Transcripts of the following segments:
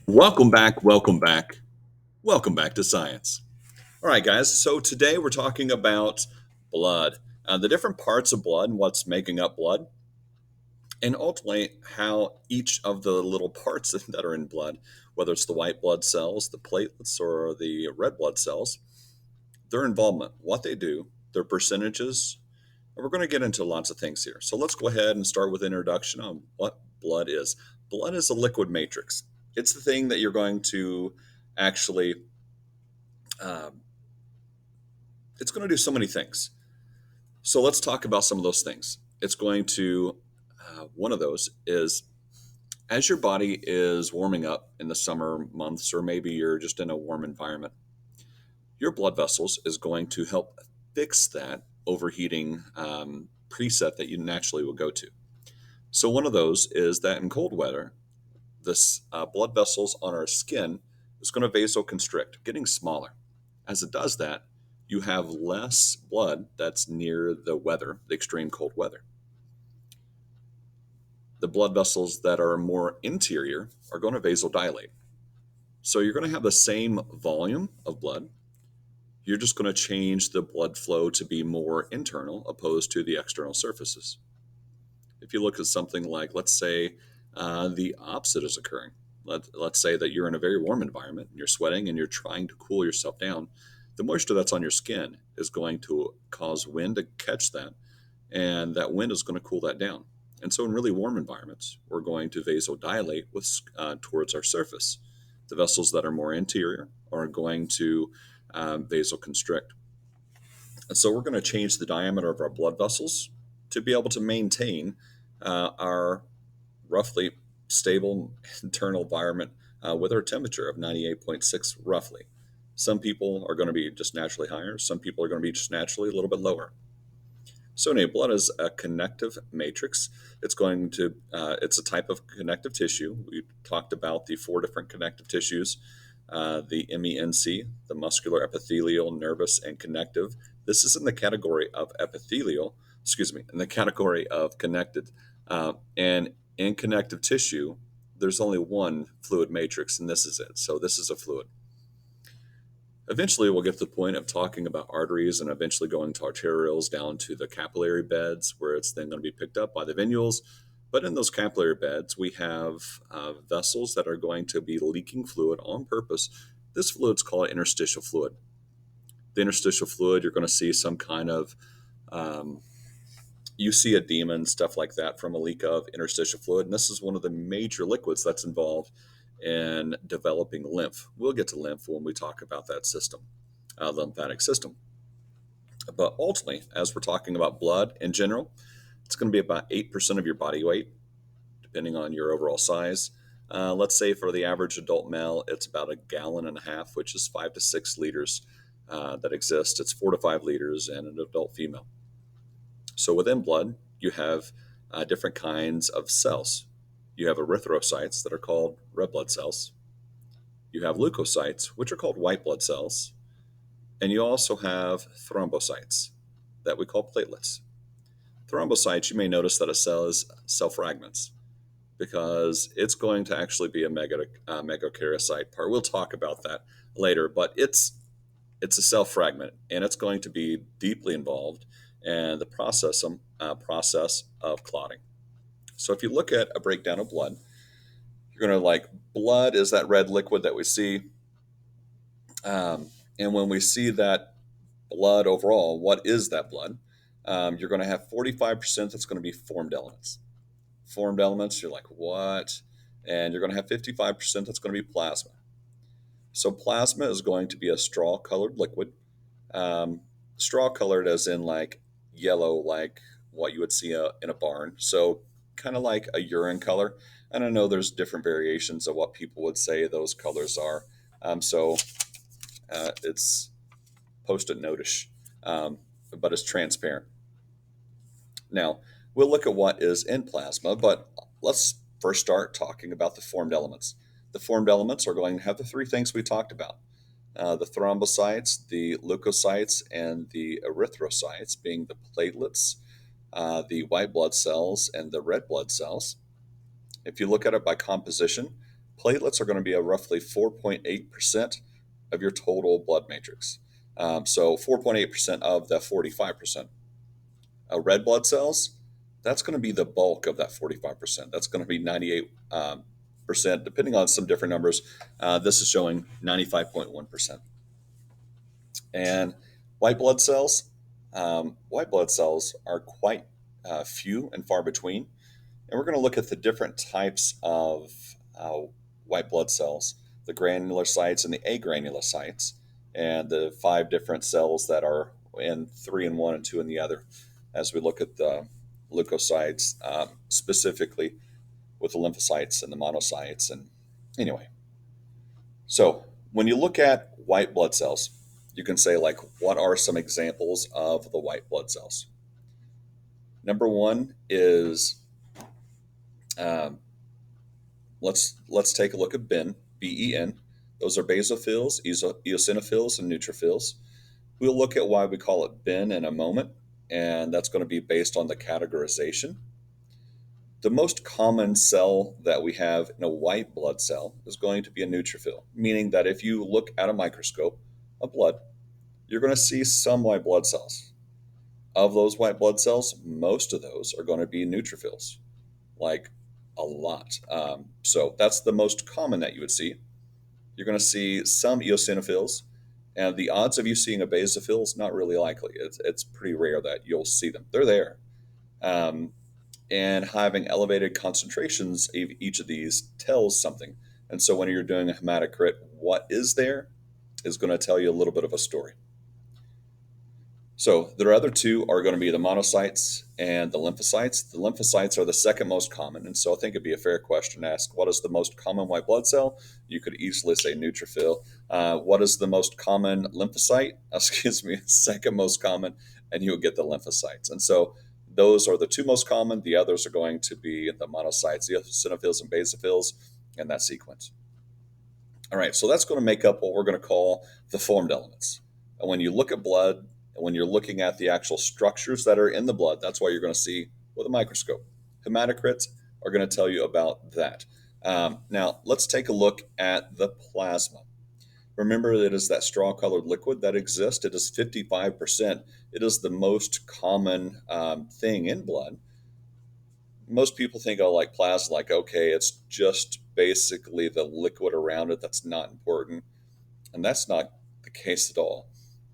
Welcome back, welcome back, welcome back to science. All right, guys, so today we're talking about blood, the different parts of blood and what's making up blood, and ultimately how each of the little parts that are in blood, whether it's the white blood cells, the platelets, or the red blood cells, their involvement, what they do, their percentages, and we're going to get into lots of things here. So let's go ahead and start with an introduction on what blood is. Blood is a liquid matrix. It's the thing that you're going to actually um, it's going to do so many things. So let's talk about some of those things. It's going to, one of those is as your body is warming up in the summer months, or maybe you're just in a warm environment, your blood vessels is going to help fix that overheating preset that you naturally would go to. So one of those is that in cold weather, this blood vessels on our skin is going to vasoconstrict, getting smaller. As it does that, you have less blood that's near the weather, the extreme cold weather. The blood vessels that are more interior are going to vasodilate. So you're going to have the same volume of blood. You're just going to change the blood flow to be more internal opposed to the external surfaces. If you look at something like, let's say, the opposite is occurring. Let's say that you're in a very warm environment and you're sweating and you're trying to cool yourself down. The moisture that's on your skin is going to cause wind to catch that, and that wind is going to cool that down. And so, in really warm environments, we're going to vasodilate towards our surface. The vessels that are more interior are going to vasoconstrict. And so, we're going to change the diameter of our blood vessels to be able to maintain our roughly stable internal environment with our temperature of 98.6 roughly. Some people are going to be just naturally higher. Some people are going to be just naturally a little bit lower. So anyway, blood is a connective matrix. It's a type of connective tissue. We talked about the four different connective tissues, the MENC, the muscular, epithelial, nervous, and connective. This is in the category of epithelial, in the category of connected. And in connective tissue, there's only one fluid matrix, and this is it. So this is a fluid. Eventually, we'll get to the point of talking about arteries and eventually going to arterioles down to the capillary beds, where it's then going to be picked up by the venules. But in those capillary beds, we have vessels that are going to be leaking fluid on purpose. This fluid is called interstitial fluid. The interstitial fluid, you're going to see some kind of, you see edema and stuff like that from a leak of interstitial fluid. And this is one of the major liquids that's involved in developing lymph. We'll get to lymph when we talk about that system, lymphatic system. But ultimately, as we're talking about blood in general, it's going to be about 8% of your body weight, depending on your overall size. Let's say for the average adult male, it's about a gallon and a half, which is 5 to 6 liters that exist. It's 4 to 5 liters in an adult female. So within blood, you have different kinds of cells. You have erythrocytes that are called red blood cells. You have leukocytes, which are called white blood cells. And you also have thrombocytes that we call platelets. Thrombocytes, you may notice that a cell is cell fragments because it's going to actually be a megakaryocyte part. We'll talk about that later, but it's a cell fragment, and it's going to be deeply involved in the process of clotting. So if you look at a breakdown of blood, you're going to like blood is that red liquid that we see. And when we see that blood overall, what is that blood? You're going to have 45% that's going to be formed elements. Formed elements, you're like, what? And you're going to have 55% that's going to be plasma. So plasma is going to be a straw colored liquid. Straw colored as in like yellow, like what you would see in a barn. So kind of like a urine color. And I know there's different variations of what people would say those colors are. So it's post-it notish, but it's transparent. Now, we'll look at what is in plasma, but let's first start talking about the formed elements. The formed elements are going to have the three things we talked about. The thrombocytes, the leukocytes, and the erythrocytes, being the platelets, the white blood cells, and the red blood cells. If you look at it by composition, Platelets are going to be a roughly 4.8% of your total blood matrix. So 4.8% of the 45%. Red blood cells, that's going to be the bulk of that 45%. That's going to be 98%, depending on some different numbers. This is showing 95.1%. And white blood cells are quite few and far between. And we're going to look at the different types of white blood cells, the granulocytes and the agranulocytes, and the 5 different cells that are in 3 in one and 2 in the other, as we look at the leukocytes, specifically with the lymphocytes and the monocytes. And anyway, so when you look at white blood cells, you can say, like, what are some examples of the white blood cells? Number one is um, let's take a look at Ben, Ben. Those are basophils, eosinophils, and neutrophils. We'll look at why we call it Ben in a moment, and that's going to be based on the categorization. The most common cell that we have in a white blood cell is going to be a neutrophil, meaning that if you look at a microscope of blood, you're going to see some white blood cells. Of those white blood cells, most of those are going to be neutrophils, like a lot. So that's the most common that you would see. You're going to see some eosinophils, and the odds of you seeing a basophil is not really likely. It's pretty rare that you'll see them. They're there. Um, and having elevated concentrations of each of these tells something. And so when you're doing a hematocrit, what is there is going to tell you a little bit of a story. So the other two are going to be the monocytes and the lymphocytes. The lymphocytes are the second most common, and so I think it'd be a fair question to ask, what is the most common white blood cell? You could easily say neutrophil. What is the most common lymphocyte? Excuse me, second most common, and you'll get the lymphocytes. And so those are the two most common. The others are going to be the monocytes, the eosinophils and basophils, in that sequence. All right, so that's going to make up what we're going to call the formed elements. And when you look at blood, and when you're looking at the actual structures that are in the blood, that's why you're going to see with a microscope. Hematocrits are going to tell you about that. Now, let's take a look at the plasma. Remember, it is that straw-colored liquid that exists. It is 55%. It is the most common thing in blood. Most people think, oh, like plasma, like, okay, it's just basically the liquid around it that's not important. And that's not the case at all.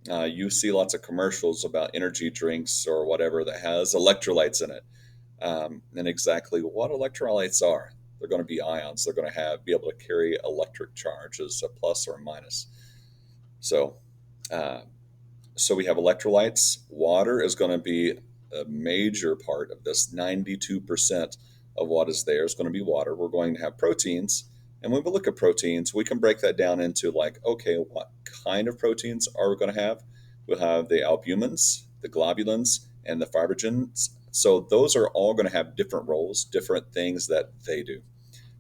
You see lots of commercials about energy drinks or whatever that has electrolytes in it. And exactly what electrolytes are. They're going to be ions. They're going to be able to carry electric charges, a plus or a minus. So, uh, so we have electrolytes. Water is going to be a major part of this. 92% of what is there is going to be water. We're going to have proteins. And when we look at proteins, we can break that down into, like, okay, what kind of proteins are we going to have? We'll have the albumins, the globulins, and the fibrinogens. So those are all going to have different roles, different things that they do.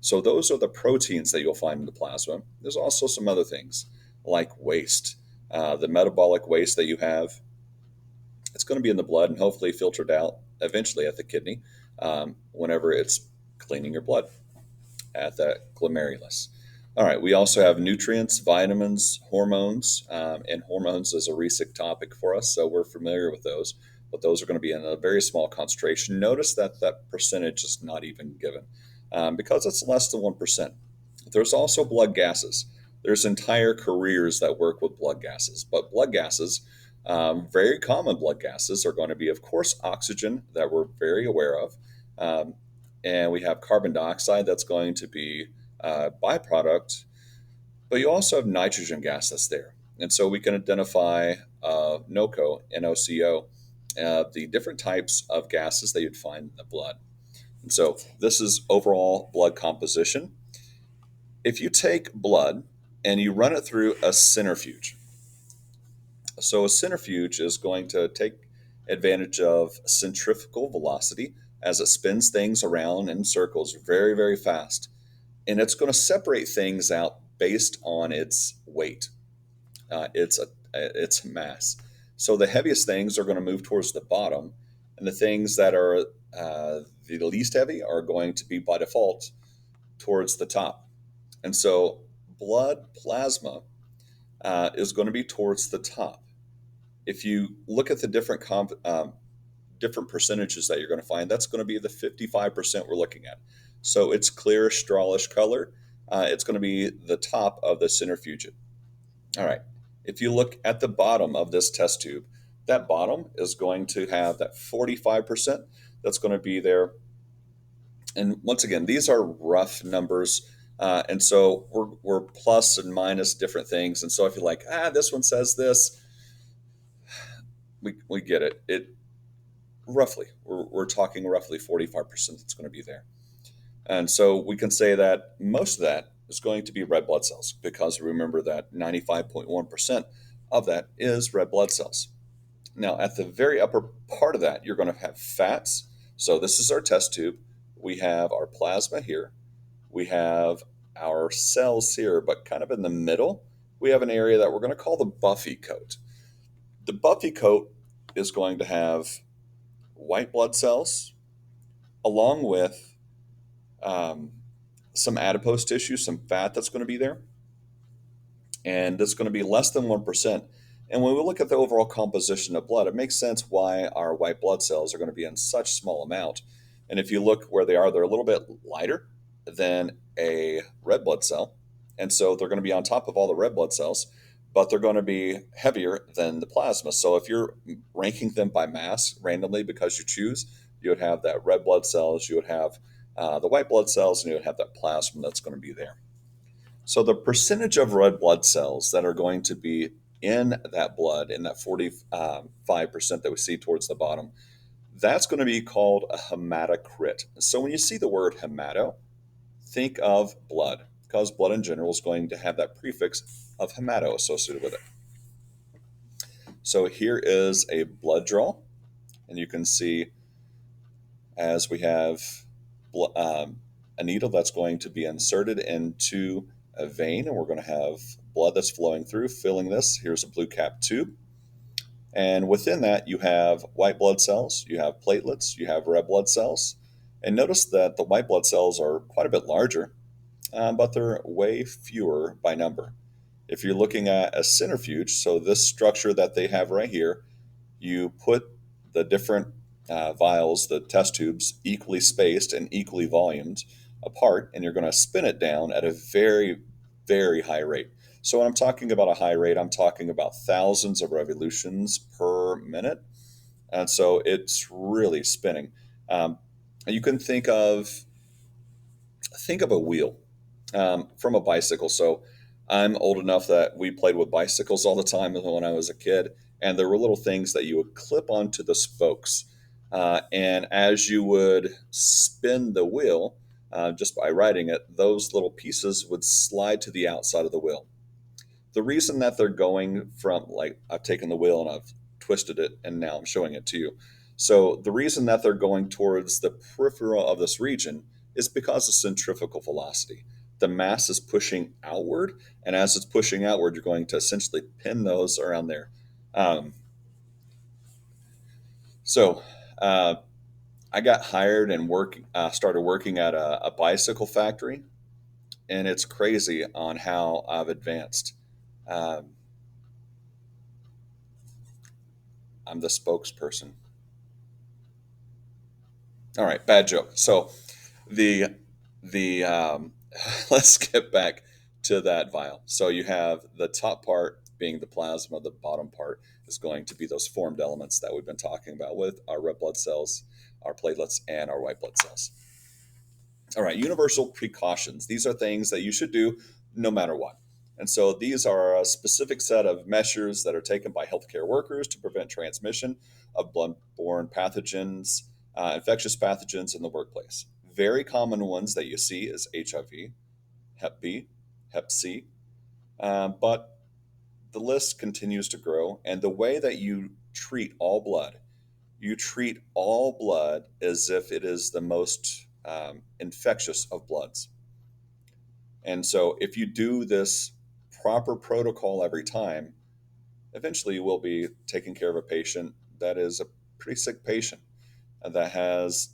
So those are the proteins that you'll find in the plasma. There's also some other things like waste. The metabolic waste that you have, it's going to be in the blood and hopefully filtered out eventually at the kidney whenever it's cleaning your blood at the glomerulus. All right, we also have nutrients, vitamins, hormones, and hormones is a recent topic for us, so we're familiar with those, but those are going to be in a very small concentration. Notice that that percentage is not even given because it's less than 1%. There's also blood gases. There's entire careers that work with blood gases, but blood gases, very common blood gases, are going to be, of course, oxygen that we're very aware of. And we have carbon dioxide that's going to be a byproduct, but you also have nitrogen gas that's there. And so we can identify NOCO, the different types of gases that you'd find in the blood. And so this is overall blood composition. If you take blood and you run it through a centrifuge, so a centrifuge is going to take advantage of centrifugal velocity as it spins things around in circles very, very fast. And it's going to separate things out based on its weight, its mass. So the heaviest things are going to move towards the bottom, and the things that are the least heavy are going to be by default towards the top. And so blood plasma is going to be towards the top. If you look at the different percentages that you're going to find, that's going to be the 55% we're looking at. So it's clear, strawlish color. It's going to be the top of the centrifuge. All right. If you look at the bottom of this test tube, that bottom is going to have that 45% that's going to be there. And once again, these are rough numbers. And so we're plus and minus different things. And so if you're like, this one says this, we get it. We're talking roughly 45% that's going to be there. And so we can say that most of that is going to be red blood cells because remember that 95.1% of that is red blood cells. Now, at the very upper part of that, you're going to have fats. So this is our test tube. We have our plasma here. We have our cells here, but kind of in the middle, we have an area that we're going to call the buffy coat. The buffy coat is going to have white blood cells along with um, some adipose tissue, some fat that's going to be there, and it's going to be less than 1%. And when we look at the overall composition of blood, it makes sense why our white blood cells are going to be in such small amount. And if you look where they are, they're a little bit lighter than a red blood cell. And so they're going to be on top of all the red blood cells, but they're going to be heavier than the plasma. So if you're ranking them by mass randomly because you choose, you would have that red blood cells, you would have the white blood cells, and you would have that plasma that's going to be there. So the percentage of red blood cells that are going to be in that blood, in that 45% that we see towards the bottom, that's going to be called a hematocrit. So when you see the word hemato, think of blood, because blood in general is going to have that prefix of hemato associated with it. So here is a blood draw, and you can see as we have a needle that's going to be inserted into a vein, and we're going to have blood that's flowing through, filling this. Here's a blue cap tube. And within that, you have white blood cells, you have platelets, you have red blood cells. And notice that the white blood cells are quite a bit larger, but they're way fewer by number. If you're looking at a centrifuge, so this structure that they have right here, you put the different vials, the test tubes, equally spaced and equally volumed apart, and you're going to spin it down at a very, very high rate. So when I'm talking about a high rate, I'm talking about thousands of revolutions per minute. And so it's really spinning. You can think of a wheel from a bicycle. So I'm old enough that we played with bicycles all the time when I was a kid, and there were little things that you would clip onto the spokes. And as you would spin the wheel, just by riding it, those little pieces would slide to the outside of the wheel. The reason that they're going from, like, I've taken the wheel and I've twisted it and now I'm showing it to you. So the reason that they're going towards the peripheral of this region is because of centrifugal velocity. The mass is pushing outward, and as it's pushing outward, you're going to essentially pin those around there. Um, so uh, I got hired and started working at a bicycle factory, and it's crazy on how I've advanced. Um, I'm the spokesperson. All right, bad joke. So the the let's get back to that vial. So you have the top part being the plasma, the bottom part is going to be those formed elements that we've been talking about with our red blood cells, our platelets, and our white blood cells. All right, universal precautions. These are things that you should do no matter what. And so these are a specific set of measures that are taken by healthcare workers to prevent transmission of blood-borne pathogens, infectious pathogens in the workplace. Very common ones that you see is HIV, Hep B, Hep C, but the list continues to grow. And the way that you treat all blood as if it is the most infectious of bloods. And so, if you do this proper protocol every time, eventually you will be taking care of a patient that is a pretty sick patient and that has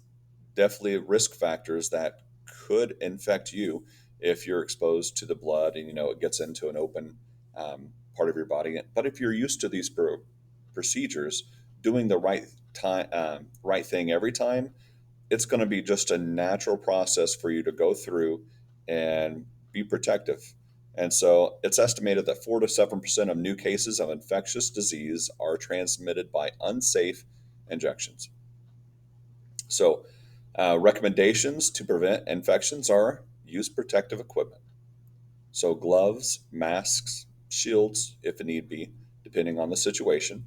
definitely risk factors that could infect you if you're exposed to the blood and it gets into an open part of your body. But if you're used to these procedures, doing the right thing every time, it's going to be just a natural process for you to go through and be protective. And so it's estimated that 4 to 7% of new cases of infectious disease are transmitted by unsafe injections. So, recommendations to prevent infections are use protective equipment. So, gloves, masks, shields, if it need be, depending on the situation.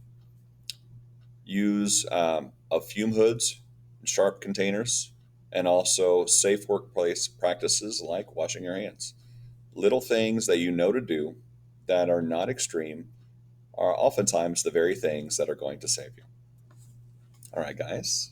Use of fume hoods, sharp containers, and also safe workplace practices like washing your hands. Little things that you know to do that are not extreme are oftentimes the very things that are going to save you. All right, guys.